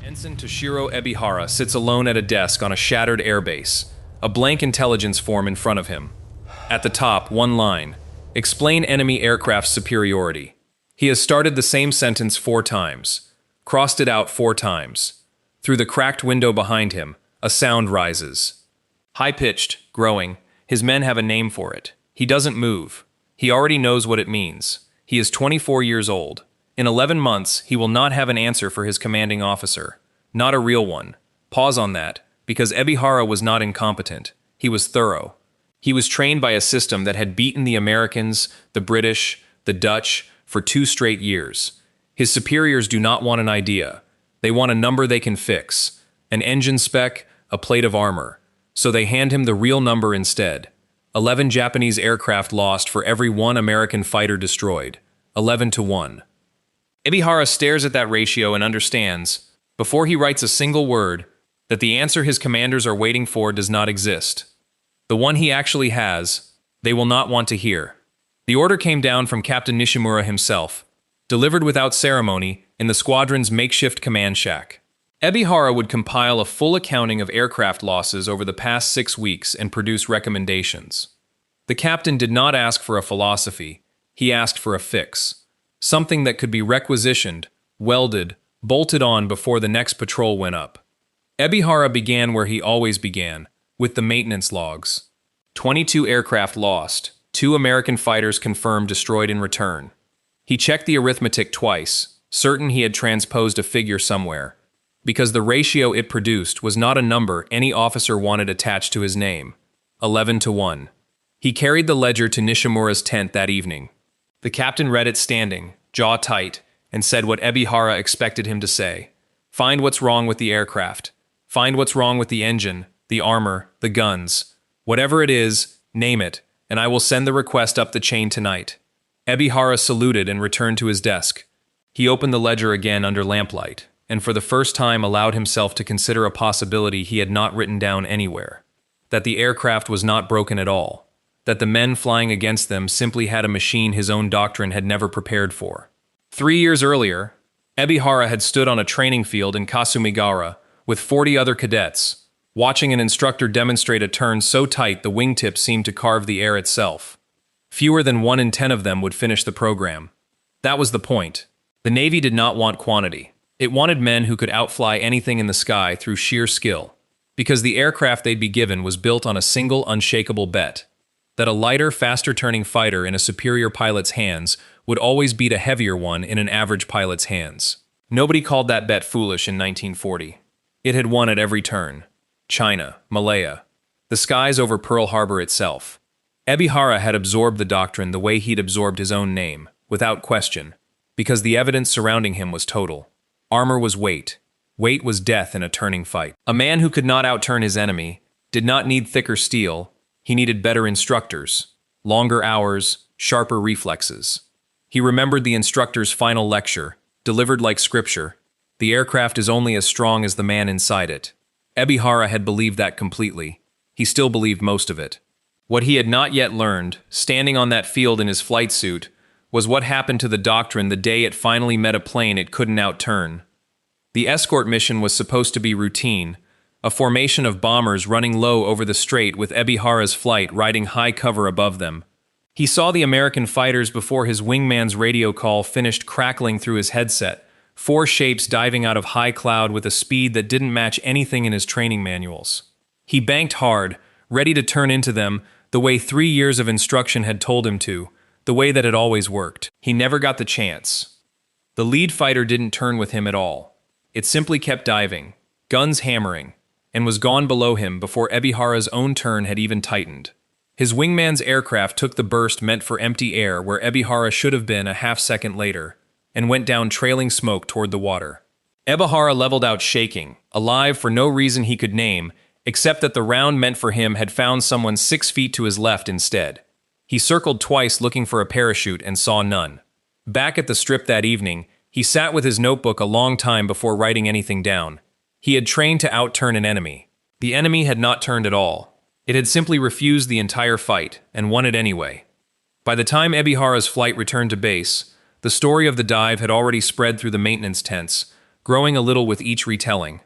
Ensign Toshiro Ebihara sits alone at a desk on a shattered airbase, a blank intelligence form in front of him. At the top, one line: explain enemy aircraft superiority. He has started the same sentence 4 times, crossed it out 4 times. Through the cracked window behind him, a sound rises. High-pitched, growing, his men have a name for it. He doesn't move. He already knows what it means. He is 24 years old. In 11 months, he will not have an answer for his commanding officer. Not a real one. Pause on that, because Ebihara was not incompetent. He was thorough. He was trained by a system that had beaten the Americans, the British, the Dutch, for 2 straight years. His superiors do not want an idea. They want a number they can fix, an engine spec, a plate of armor. So they hand him the real number instead. 11 Japanese aircraft lost for every 1 American fighter destroyed. 11 to 1. Ebihara stares at that ratio and understands, before he writes a single word, that the answer his commanders are waiting for does not exist. The one he actually has, they will not want to hear. The order came down from Captain Nishimura himself, delivered without ceremony in the squadron's makeshift command shack. Ebihara would compile a full accounting of aircraft losses over the past 6 weeks and produce recommendations. The captain did not ask for a philosophy, he asked for a fix. Something that could be requisitioned, welded, bolted on before the next patrol went up. Ebihara began where he always began, with the maintenance logs. 22 aircraft lost, 2 American fighters confirmed destroyed in return. He checked the arithmetic twice, certain he had transposed a figure somewhere, because the ratio it produced was not a number any officer wanted attached to his name. 11 to 1. He carried the ledger to Nishimura's tent that evening. The captain read it standing, jaw tight, and said what Ebihara expected him to say. Find what's wrong with the aircraft. Find what's wrong with the engine, the armor, the guns. Whatever it is, name it, and I will send the request up the chain tonight. Ebihara saluted and returned to his desk. He opened the ledger again under lamplight, and for the first time allowed himself to consider a possibility he had not written down anywhere. That the aircraft was not broken at all. That the men flying against them simply had a machine his own doctrine had never prepared for. 3 years earlier, Ebihara had stood on a training field in Kasumigara with 40 other cadets, watching an instructor demonstrate a turn so tight the wingtips seemed to carve the air itself. Fewer than 1 in 10 of them would finish the program. That was the point. The Navy did not want quantity. It wanted men who could outfly anything in the sky through sheer skill, because the aircraft they'd be given was built on a single unshakable bet, that a lighter, faster-turning fighter in a superior pilot's hands would always beat a heavier one in an average pilot's hands. Nobody called that bet foolish in 1940. It had won at every turn. China, Malaya, the skies over Pearl Harbor itself. Ebihara had absorbed the doctrine the way he'd absorbed his own name, without question, because the evidence surrounding him was total. Armor was weight. Weight was death in a turning fight. A man who could not outturn his enemy did not need thicker steel. He needed better instructors, longer hours, sharper reflexes. He remembered the instructor's final lecture, delivered like scripture. The aircraft is only as strong as the man inside it. Ebihara had believed that completely. He still believed most of it. What he had not yet learned, standing on that field in his flight suit, was what happened to the doctrine the day it finally met a plane it couldn't outturn. The escort mission was supposed to be routine, a formation of bombers running low over the strait with Ebihara's flight riding high cover above them. He saw the American fighters before his wingman's radio call finished crackling through his headset, 4 shapes diving out of high cloud with a speed that didn't match anything in his training manuals. He banked hard, ready to turn into them the way 3 years of instruction had told him to, the way that it always worked. He never got the chance. The lead fighter didn't turn with him at all. It simply kept diving, guns hammering, and was gone below him before Ebihara's own turn had even tightened. His wingman's aircraft took the burst meant for empty air where Ebihara should have been a half-second later, and went down trailing smoke toward the water. Ebihara leveled out shaking, alive for no reason he could name, except that the round meant for him had found someone 6 feet to his left instead. He circled twice looking for a parachute and saw none. Back at the strip that evening, he sat with his notebook a long time before writing anything down. He had trained to outturn an enemy. The enemy had not turned at all. It had simply refused the entire fight, and won it anyway. By the time Ebihara's flight returned to base, the story of the dive had already spread through the maintenance tents, growing a little with each retelling.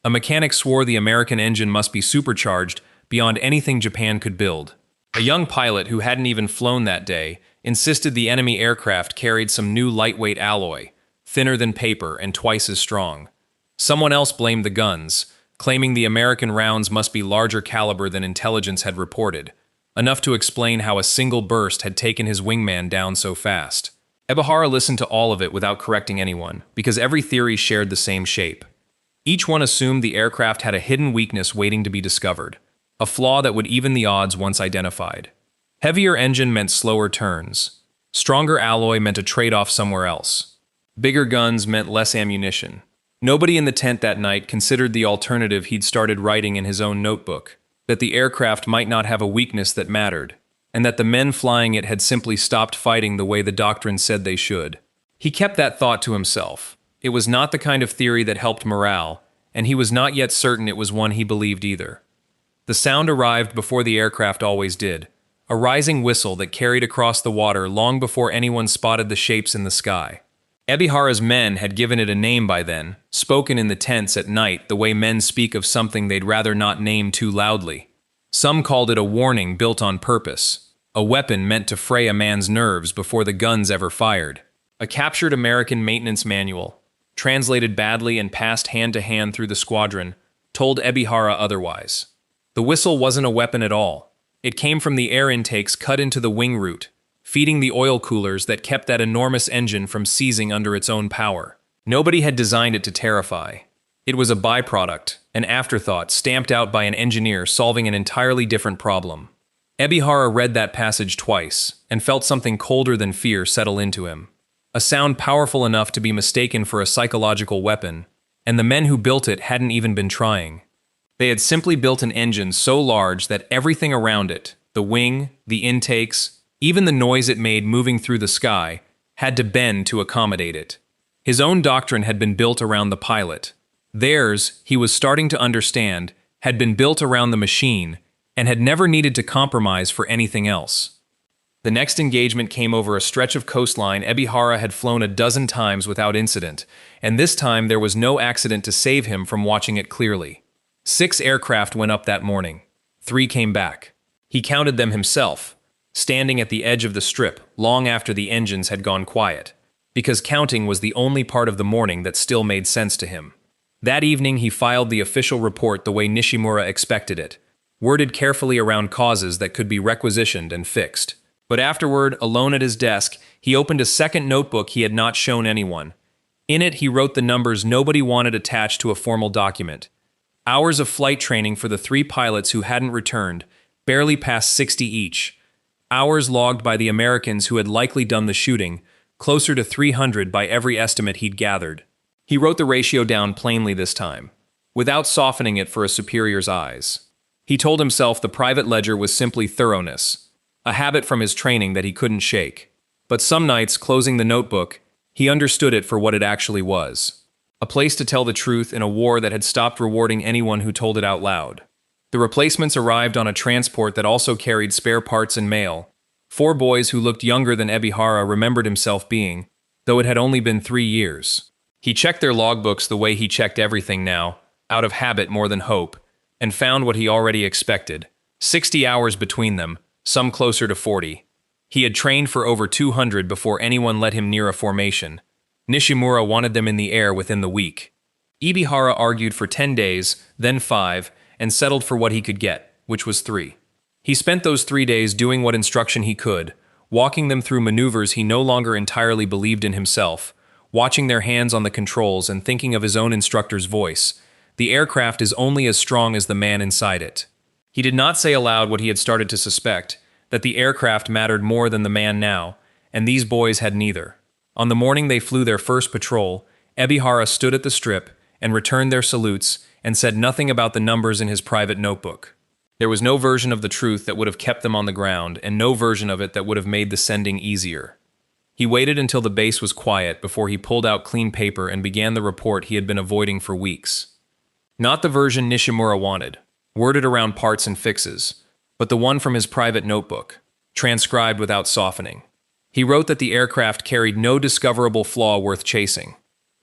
A mechanic swore the American engine must be supercharged beyond anything Japan could build. A young pilot who hadn't even flown that day insisted the enemy aircraft carried some new lightweight alloy, thinner than paper and twice as strong. Someone else blamed the guns, claiming the American rounds must be larger caliber than intelligence had reported, enough to explain how a single burst had taken his wingman down so fast. Ebihara listened to all of it without correcting anyone, because every theory shared the same shape. Each one assumed the aircraft had a hidden weakness waiting to be discovered, a flaw that would even the odds once identified. Heavier engine meant slower turns. Stronger alloy meant a trade-off somewhere else. Bigger guns meant less ammunition. Nobody in the tent that night considered the alternative he'd started writing in his own notebook, that the aircraft might not have a weakness that mattered, and that the men flying it had simply stopped fighting the way the doctrine said they should. He kept that thought to himself. It was not the kind of theory that helped morale, and he was not yet certain it was one he believed either. The sound arrived before the aircraft always did, a rising whistle that carried across the water long before anyone spotted the shapes in the sky. Ebihara's men had given it a name by then, spoken in the tents at night the way men speak of something they'd rather not name too loudly. Some called it a warning built on purpose, a weapon meant to fray a man's nerves before the guns ever fired. A captured American maintenance manual, translated badly and passed hand to hand through the squadron, told Ebihara otherwise. The whistle wasn't a weapon at all. It came from the air intakes cut into the wing root, feeding the oil coolers that kept that enormous engine from seizing under its own power. Nobody had designed it to terrify. It was a byproduct, an afterthought stamped out by an engineer solving an entirely different problem. Ebihara read that passage twice, and felt something colder than fear settle into him. A sound powerful enough to be mistaken for a psychological weapon, and the men who built it hadn't even been trying. They had simply built an engine so large that everything around it, the wing, the intakes, even the noise it made moving through the sky, had to bend to accommodate it. His own doctrine had been built around the pilot. Theirs, he was starting to understand, had been built around the machine and had never needed to compromise for anything else. The next engagement came over a stretch of coastline Ebihara had flown a dozen times without incident, and this time there was no accident to save him from watching it clearly. 6 aircraft went up that morning. 3 came back. He counted them himself, standing at the edge of the strip long after the engines had gone quiet, because counting was the only part of the morning that still made sense to him. That evening he filed the official report the way Nishimura expected it, worded carefully around causes that could be requisitioned and fixed. But afterward, alone at his desk, he opened a second notebook he had not shown anyone. In it he wrote the numbers nobody wanted attached to a formal document. Hours of flight training for the 3 pilots who hadn't returned, barely past 60 each. Hours logged by the Americans who had likely done the shooting, closer to 300 by every estimate he'd gathered. He wrote the ratio down plainly this time, without softening it for a superior's eyes. He told himself the private ledger was simply thoroughness, a habit from his training that he couldn't shake. But some nights, closing the notebook, he understood it for what it actually was. A place to tell the truth in a war that had stopped rewarding anyone who told it out loud. The replacements arrived on a transport that also carried spare parts and mail. 4 boys who looked younger than Ebihara remembered himself being, though it had only been 3 years. He checked their logbooks the way he checked everything now, out of habit more than hope, and found what he already expected. 60 hours between them, some closer to 40. He had trained for over 200 before anyone let him near a formation. Nishimura wanted them in the air within the week. Ebihara argued for 10 days, then 5, and settled for what he could get, which was 3. He spent those 3 days doing what instruction he could, walking them through maneuvers he no longer entirely believed in himself, watching their hands on the controls and thinking of his own instructor's voice. The aircraft is only as strong as the man inside it. He did not say aloud what he had started to suspect, that the aircraft mattered more than the man now, and these boys had neither. On the morning they flew their first patrol, Ebihara stood at the strip and returned their salutes and said nothing about the numbers in his private notebook. There was no version of the truth that would have kept them on the ground, and no version of it that would have made the sending easier. He waited until the base was quiet before he pulled out clean paper and began the report he had been avoiding for weeks. Not the version Nishimura wanted, worded around parts and fixes, but the one from his private notebook, transcribed without softening. He wrote that the aircraft carried no discoverable flaw worth chasing.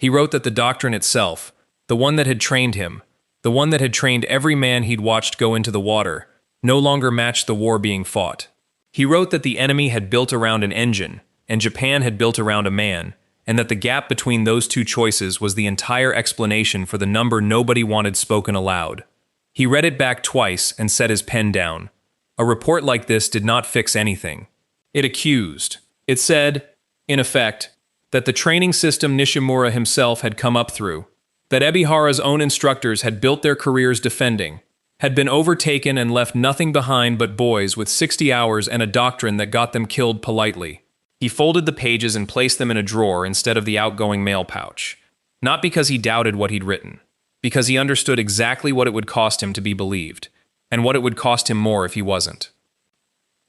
He wrote that the doctrine itself, the one that had trained him, the one that had trained every man he'd watched go into the water, no longer matched the war being fought. He wrote that the enemy had built around an engine, and Japan had built around a man, and that the gap between those two choices was the entire explanation for the number nobody wanted spoken aloud. He read it back twice and set his pen down. A report like this did not fix anything. It accused. It said, in effect, that the training system Nishimura himself had come up through, that Ebihara's own instructors had built their careers defending, had been overtaken and left nothing behind but boys with 60 hours and a doctrine that got them killed politely. He folded the pages and placed them in a drawer instead of the outgoing mail pouch. Not because he doubted what he'd written, because he understood exactly what it would cost him to be believed, and what it would cost him more if he wasn't.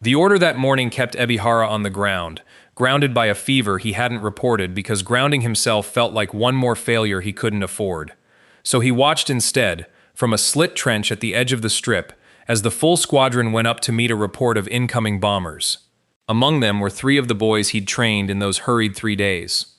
The order that morning kept Ebihara on the ground, grounded by a fever he hadn't reported because grounding himself felt like one more failure he couldn't afford. So he watched instead, from a slit trench at the edge of the strip, as the full squadron went up to meet a report of incoming bombers. Among them were 3 of the boys he'd trained in those hurried 3 days.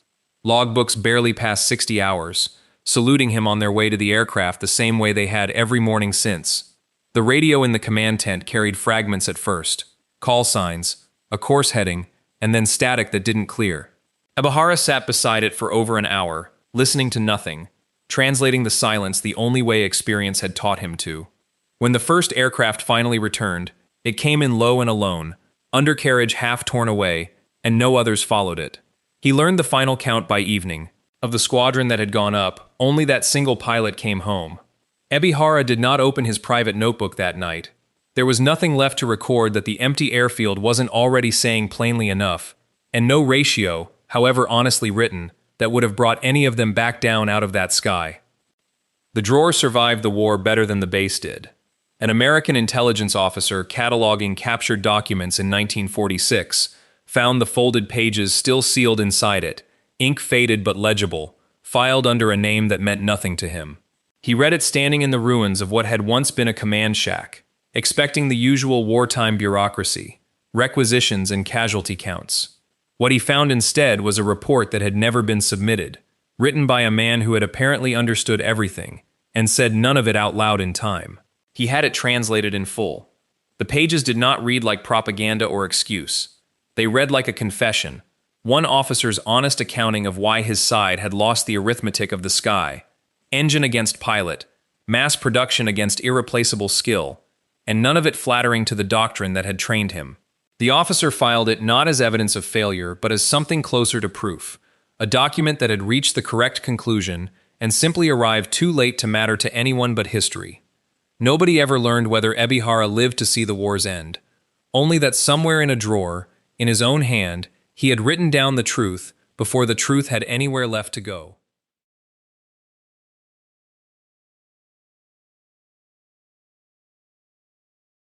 Logbooks barely past 60 hours, saluting him on their way to the aircraft the same way they had every morning since. The radio in the command tent carried fragments at first, call signs, a course heading, and then static that didn't clear. Ebihara sat beside it for over an hour, listening to nothing, translating the silence the only way experience had taught him to. When the first aircraft finally returned, it came in low and alone, undercarriage half torn away, and no others followed it. He learned the final count by evening. Of the squadron that had gone up, only that single pilot came home. Ebihara did not open his private notebook that night. There was nothing left to record that the empty airfield wasn't already saying plainly enough, and no ratio, however honestly written, that would have brought any of them back down out of that sky. The drawer survived the war better than the base did. An American intelligence officer cataloging captured documents in 1946 found the folded pages still sealed inside it, ink faded but legible, filed under a name that meant nothing to him. He read it standing in the ruins of what had once been a command shack, expecting the usual wartime bureaucracy, requisitions and casualty counts. What he found instead was a report that had never been submitted, written by a man who had apparently understood everything, and said none of it out loud in time. He had it translated in full. The pages did not read like propaganda or excuse. They read like a confession, one officer's honest accounting of why his side had lost the arithmetic of the sky, engine against pilot, mass production against irreplaceable skill, and none of it flattering to the doctrine that had trained him. The officer filed it not as evidence of failure, but as something closer to proof, a document that had reached the correct conclusion and simply arrived too late to matter to anyone but history. Nobody ever learned whether Ebihara lived to see the war's end, only that somewhere in a drawer, in his own hand, he had written down the truth before the truth had anywhere left to go.